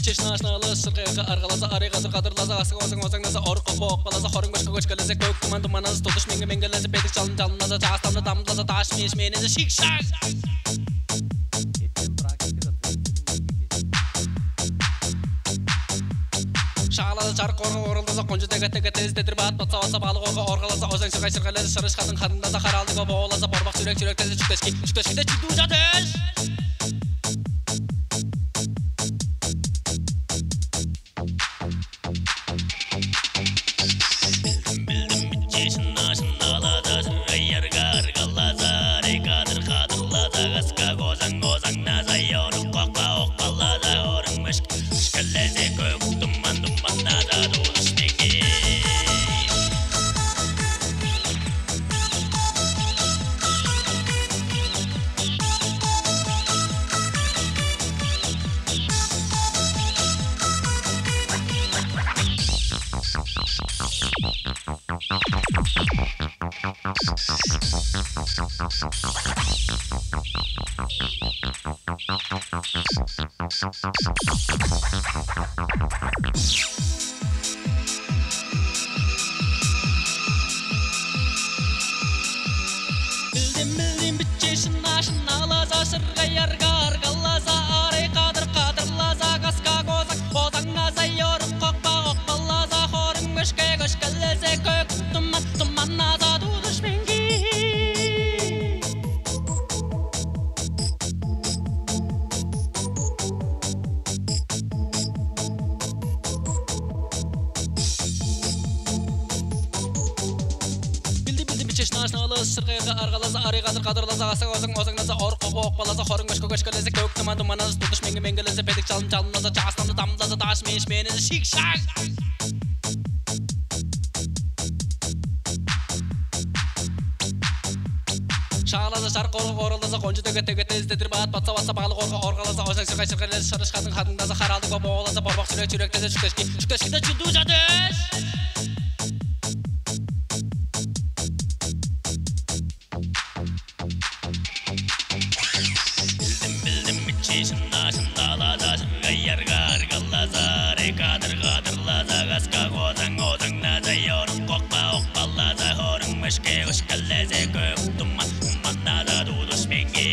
Çeşna aşnalı sırqayga arqalaza ariqadır qadırlaza asıq ozang-ozanglaza orqa boqbalaza xoring başqa qoçqalaza ko'k tuman tumanaz to'tish menga mengalaza bedik chalın-chalınlaza chaqastamda damlaza tash meniza shik-shak Şağlaza çarq orqalaza qonca tega tezdedir bat batsa balık orqalaza ozang sırqay sırqaylaza sırış qadın qadınlaza qaraldı va boğlaza parmaq sürek tezde çukteşkide çiddu jatesh Bildim bitçeşin aşınalaza sırgayar gargalaza ariqadır qadırlaza qaska qozak ozangaza yorum qoqpa oqqalaza xoring mishke qo'shqalaza ko'k tumannaza dudush mengi Çeşna aşnalı sırqayga arqalaza ariqadır qadırlaza asıq ozang-ozanglaza orqa boqbalaza xoring başqa qo'shqalaza ko'k tumanaz to'tish menga mengalaza bedik chalın-chalınlaza chaqastamda damlaza tash meniza shik-shak Şağlaza çarq orqalaza qonca tega tezdedir bat batsa balık orqalaza ozang sırqay sırqaylaza sırış qadın qadınlaza qaraldı va boğlaza parmaq sürek tezde çukteşkide çiddu jatesh Şındalaza sırqayar gargalaza ariqadır qadırlaza qaska ozang-ozanglaza yorum qoqpa oqqalaza xoring mishke qo'shqalaza ko'k tumannaza dudush mengi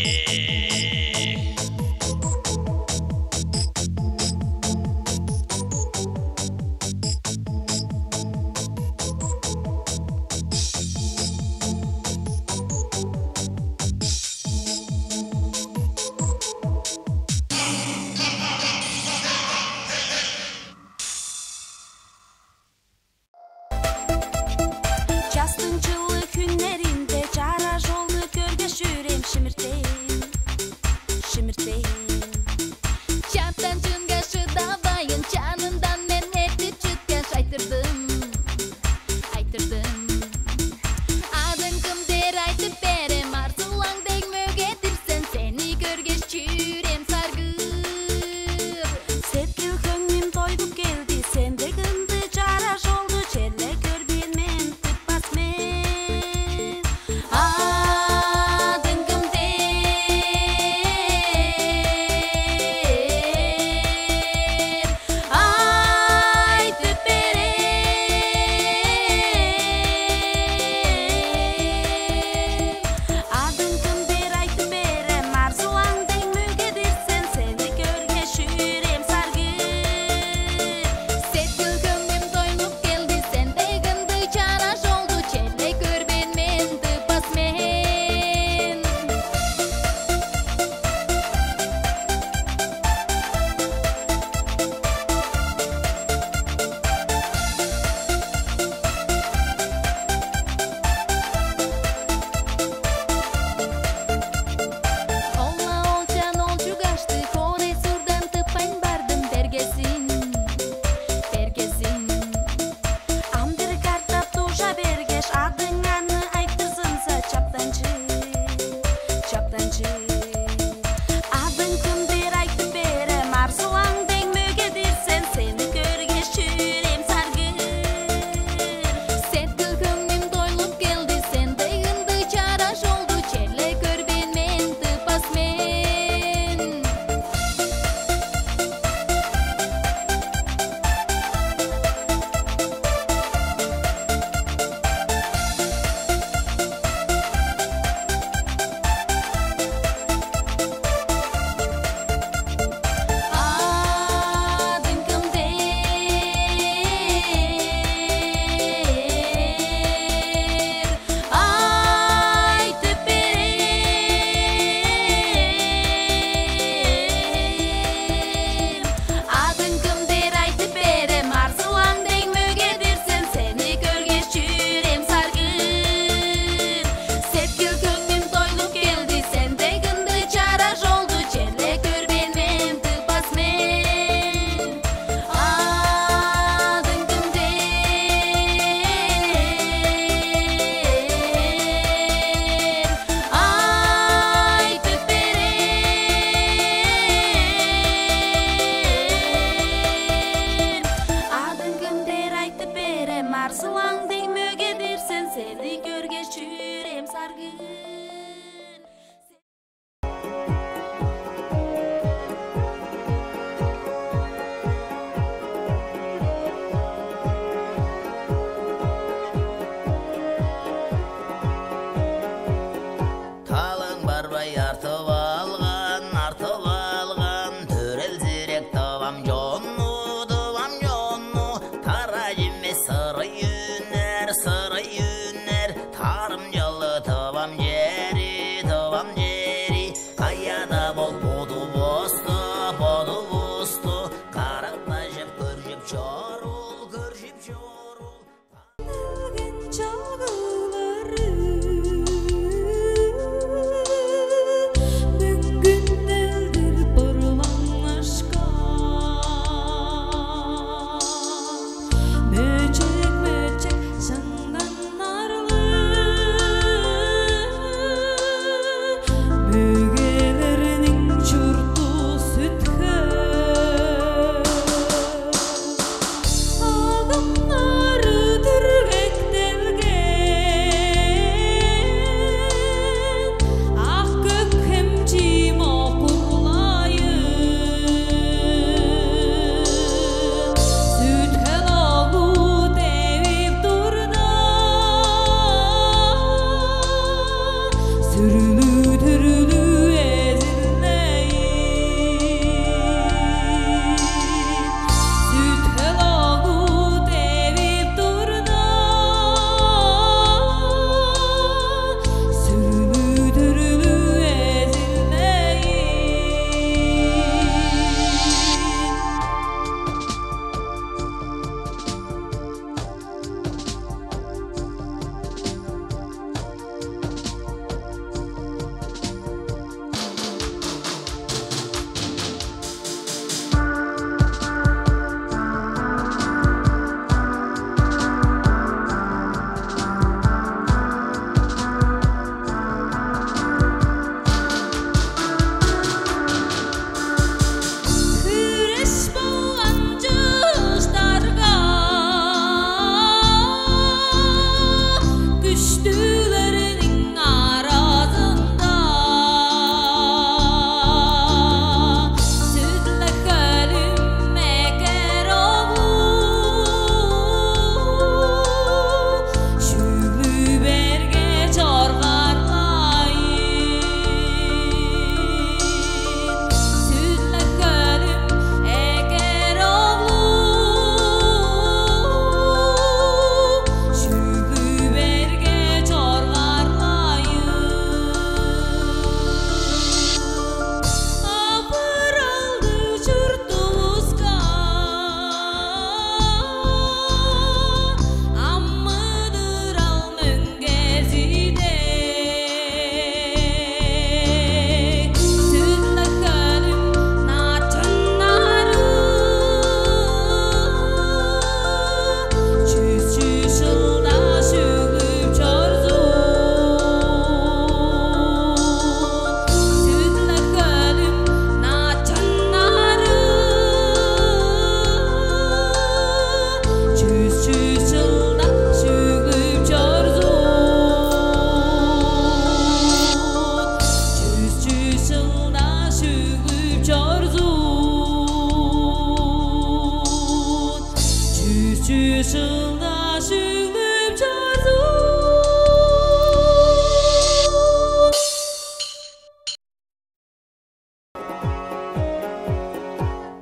Kışılda şüngüp çarzu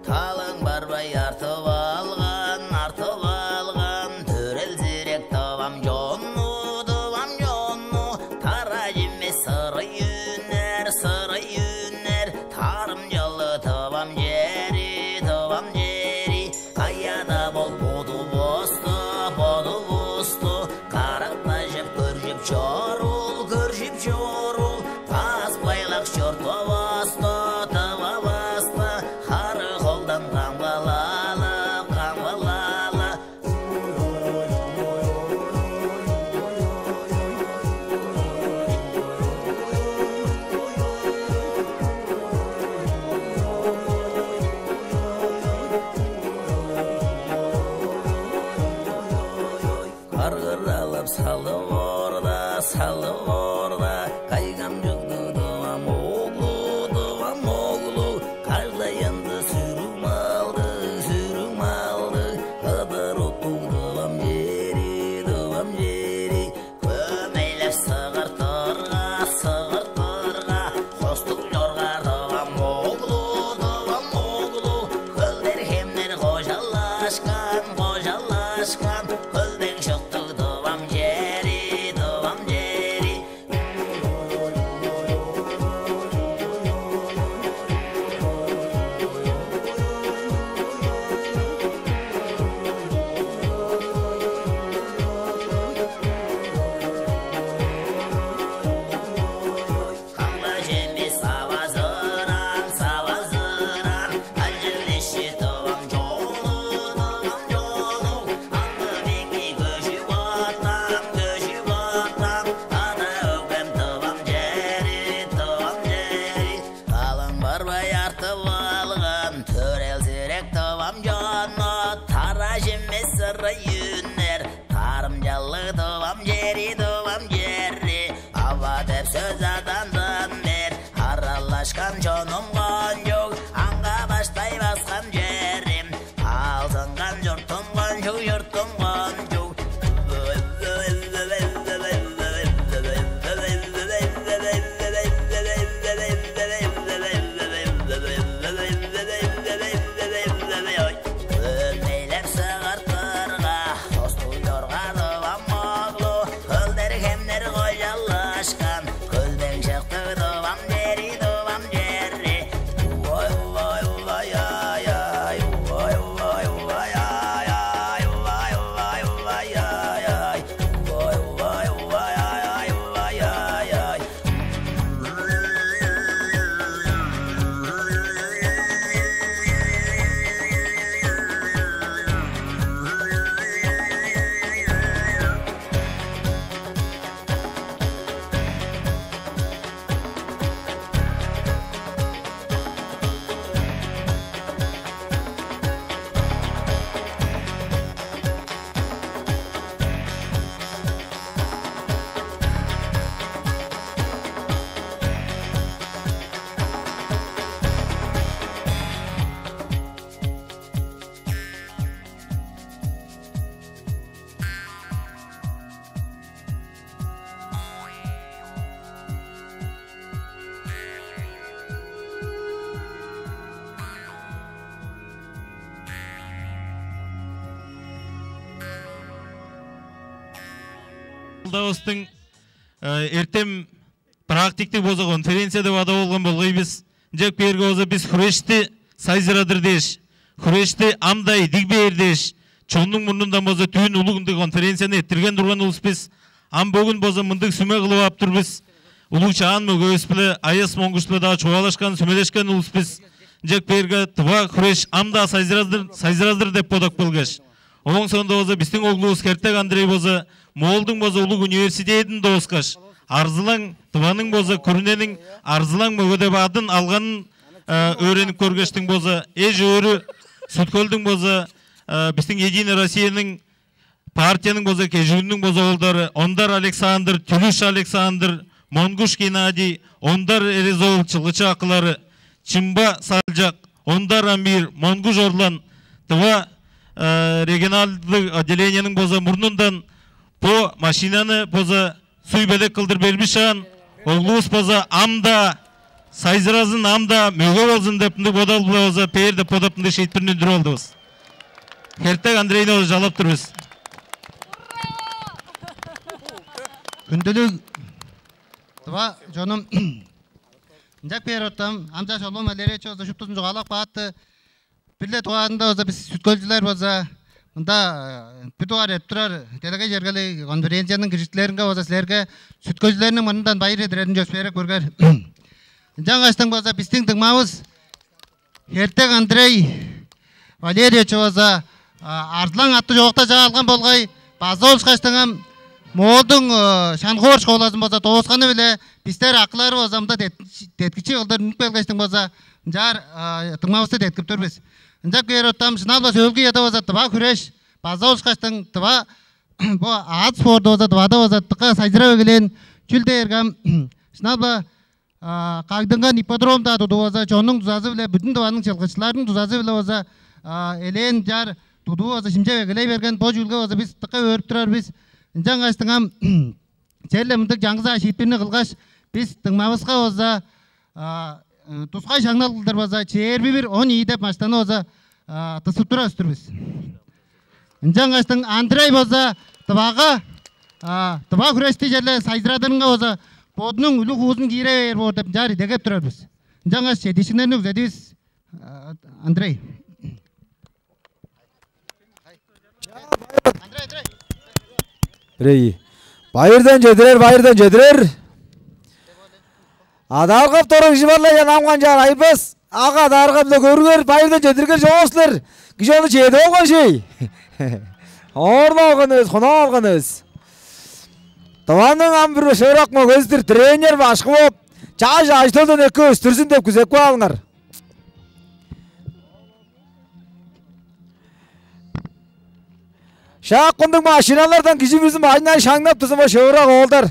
Talın barbay artıp algan Törel zirek tavam jonnu Tara jimme sarı yüner Tarım jalı tavam jeri Kayada bol bodu bostu Karaktajıp görjüp çorul Pas baylak şort tava basta Harı koldan kanbalalı Kargır alıp saldı orada Kaygam çıktı doğam oğlu Karlayandı sürüm aldı Kadar otu doğam jeri Kömeylep sığırtırga Kostuk jorga doğam oğlu Kölder hemler koşallaşkan Kölden çıktı doğam jeri Kanla jembi savazıran Acıleşi doğam jolu Anlı bengi göşü vatam Ana ögem doğam jeri Alın barbay artıp algan Törel zirek doğam jonnu Tara jimme sarı yüner Tarım jalı doğam jeri Ava dep söz adandan ber Harallaşkan jonum gonjuk Anga baştay baskan jerim Alsıngan yurtum gonjuk Kömeylep sığırtırga Kostuk jorga doğam oğlu Kölder hemler koşallaşkan Kölden çıktı doğam jeri Vay ay Davostың ертем практиктик болса конференцияда вада болған болғайбыз. Жек берге болса біз күрешті сайзырадыр деш, күрешті амдай дигбейір деш, чоңның мұрнында болса түйін ұлығынды конференцияны еттірген тұрған ұлыс біз. Ам бүгін болса мұндық сүме қылып аптыр біз. Ұлық чағын мө көспілі, айас моңғышпілі да çoğalaşkan, сүмелешкен ұлыс біз. Жек берге тұва күреш амда сайзырадыр деп бодақ болғаш. Оның соңында болса біздің оғлуыз Кертек Андрей болса Молдың болса ұлық университетін доғысқаш. Арзылаң тұваның болса күріненің арзылаң мөгөдеп адын алғанын öğrenip көргештің болса, өрі Сүткөлдің болса, біздің Единая Россияның партияның болса, кежуінің болса олдары, ондар Александр, Тюлюш Александр, Монгуш Геннадий, ондар Эрезол Чылғычы ақылары, Чимба Салжақ, ондар Амир, Монгуш Орлан, тұва регионалдык отделениянын боза мурнундан по машинаны боза суйбелек кылдыр бербишан оглубуз боза амда сайзыразын амда мөгө болсун деп бодол боза перде подоптунда шейтпирнүндүр болдубуз. Хертек Андрейни жалап турбуз. Күндүлүк тва жонум жак перотам амжа шолом алеречи оза шуптузун жогалак баатты билле туганда оза биз сүткөлчүлөр боза мында бүтуар эптурар делеге жергели конференциянын кирişлеринге оза силерге сүткөлчүлөрүнүн мындан байыр эдерин жөспөрөк көргөр жаңаштын боза биздин тыңмабыз Хертек Андрей Валерьевич оза Ардылаң атты жоокта жаалган болгой Базовскаштын Моодун шанхор школасын боза тоосқаны биле биздер акылары бозамда деткичи кылдыр мүнүп келгечтин боза жар тыңмабызды деткип турбуз. Жак беротам шыналбас өлгү яда боза тыба күреш Базовскаштын тыба бо ат спорду боза тыбада боза тыка сайжыра келен жүлде эргам шыналба кагдынган ипподромда туду боза чонуң тузазы биле бүтүн тыбанын чылгычылардын тузазы биле боза элен жар туду боза шимже келей берген бо жүлгө боза биз тыка өрүп турарбыз. Жаңаштыңам жерлемдік жаңғыза шейтпені қылғаш біз тыңмабызға оза тұсқай шаңнал қылдар боза черби бір 10 ий деп маштаны оза тысып тұра үстірбіз. Жаңаштың Андрей боза тыба күрешті жерле сайзырадырынға оза бодының үлі қуызын кейре ер деп жар идегеп тұрарбыз. Жаңаш шедишінен үкзедіз Андрей. Рей. Байырдан жедірер. Адарғап торық жібарлай анамған жар айбыз. Аға адарғап да көргер, байырдан жедіргер жоғысылыр. Кішоны жеді олған шей. Орна олған өз, құна олған өз. Таванның амбірі шөрақ ма көздір, тренер башқы боп, жаш аштолдан өкі өстірсін деп күзек қуағынар. Шақ құндың машиналардан кішіміздің айынан шаңнап тұзыма шөрақ олдар.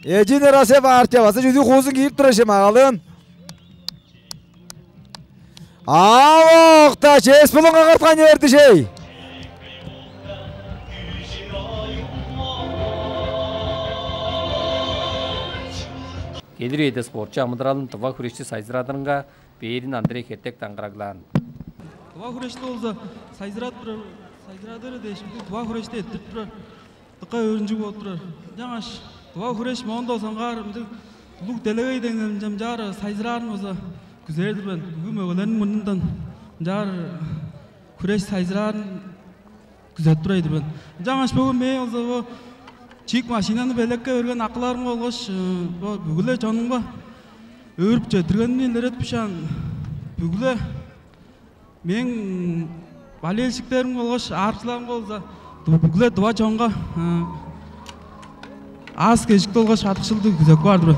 Ежіне расе партия басы жүзі қуызын кейіп тұрашы мағалын. Ауықта чес бұлыңға қартқан ерді шей. Келір еді спортчы амыдыралын тұва күрешті сайзырадырынға бейірін Андрей Хертек таңғырағылан. Tuva kurashda olsa sayziradırı değişimde tuva kurashda ettirip turar. Tıqa örüncü болып turar. Жаңаш tuva kurash moğunda sangar luk delegey dengem jar sayzirarın olsa güzeldir ben. Bugün öğlenin bundan jar kurash sayzirarın güzel turaydı ben. Жаңаш bugün men olsa bu çik maşinanı belekке örgen akılarım olgoş bugüle canımga örüp jetirgenini eretpişan bugüle мен балелшіктерім болғаш, аршыларым болса, бүкілі дуа жоңға аз кешікті олғаш атықшылды күзек барды.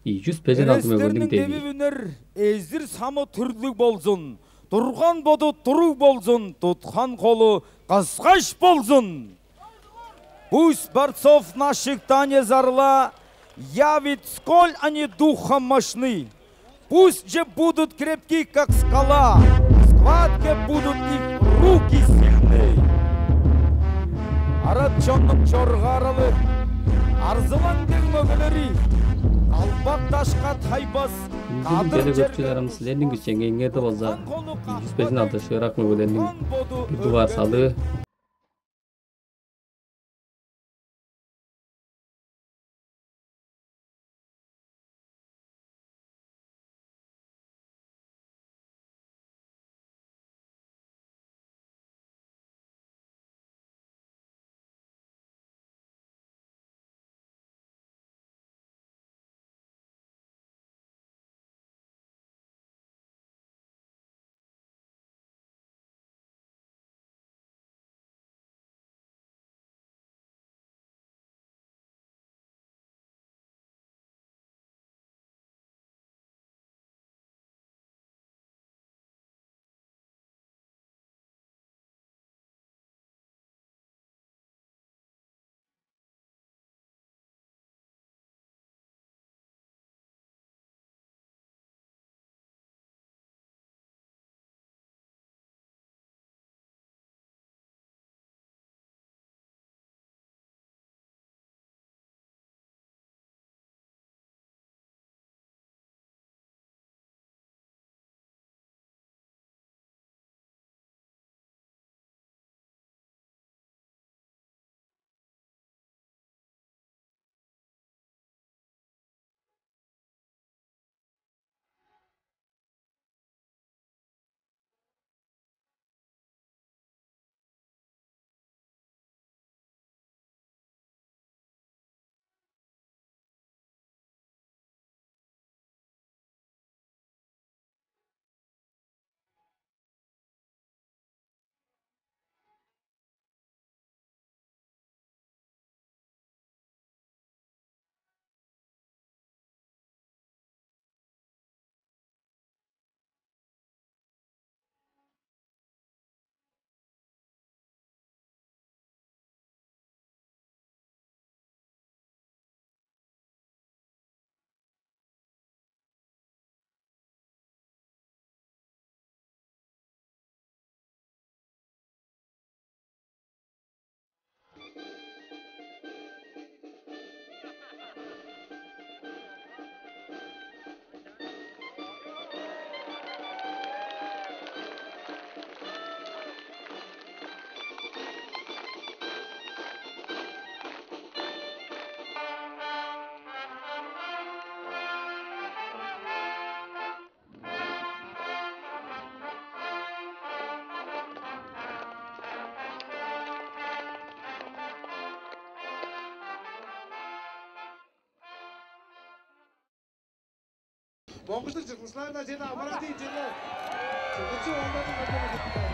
100 пежен алды мөгөлдің деби. Дебибинер эзир самы түрлік болсын. Тұрған боду тұру болсын, тұтқан қолу қасқаш болсын. Пусть борцов наших тане зарла явит сколь они духом мощны. Пусть же будут крепки, как скала, в схватке будут их руки сильны. Арат чонның чорғарылы, арзылан дең мөгілері, албақ ташқа тайбас, Кадыр көрчүлөрүм силердин күчөңө эңерде болса 100 пежен алды шыраак мөгөлөнүн бир дубар салы. Монголчууд жигсаалаа жина аппаратын жина. Чи онлайн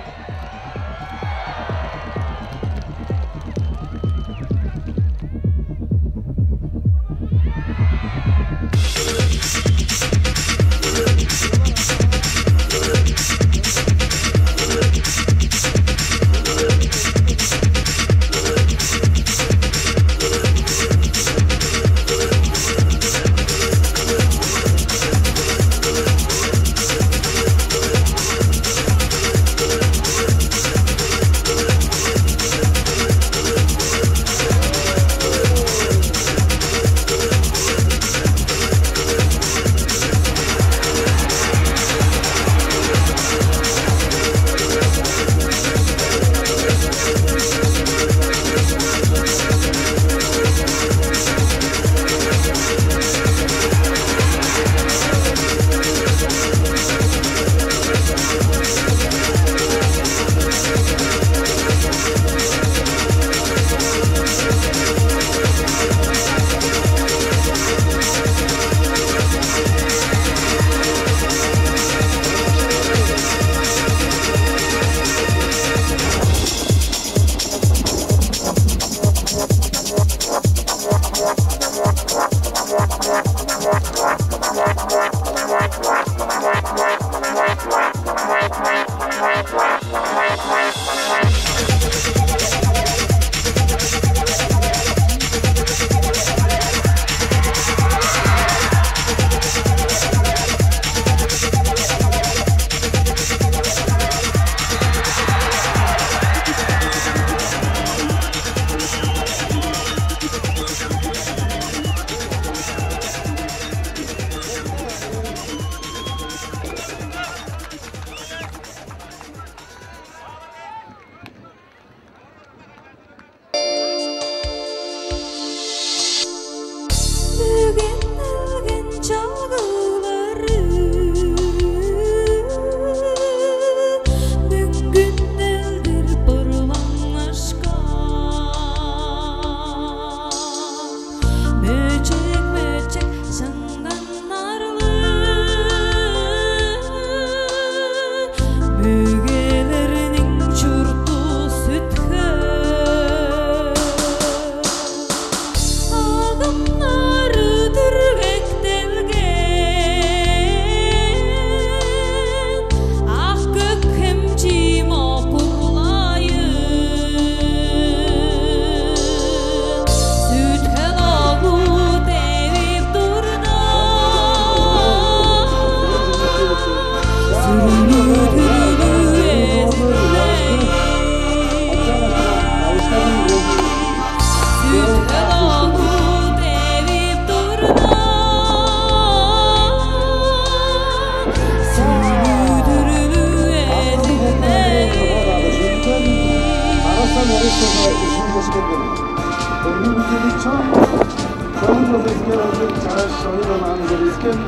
Savaş oyun anında risken.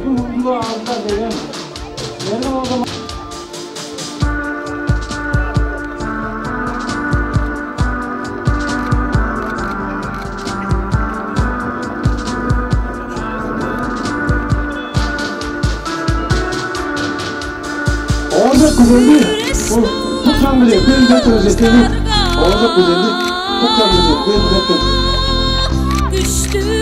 Bir mutlu ağızda dedim. Nerede o zaman? Orada güzeldi. O tutsan bile ben de tutacağım. Orada güzeldi. Tutsan bile ben de tutacağım.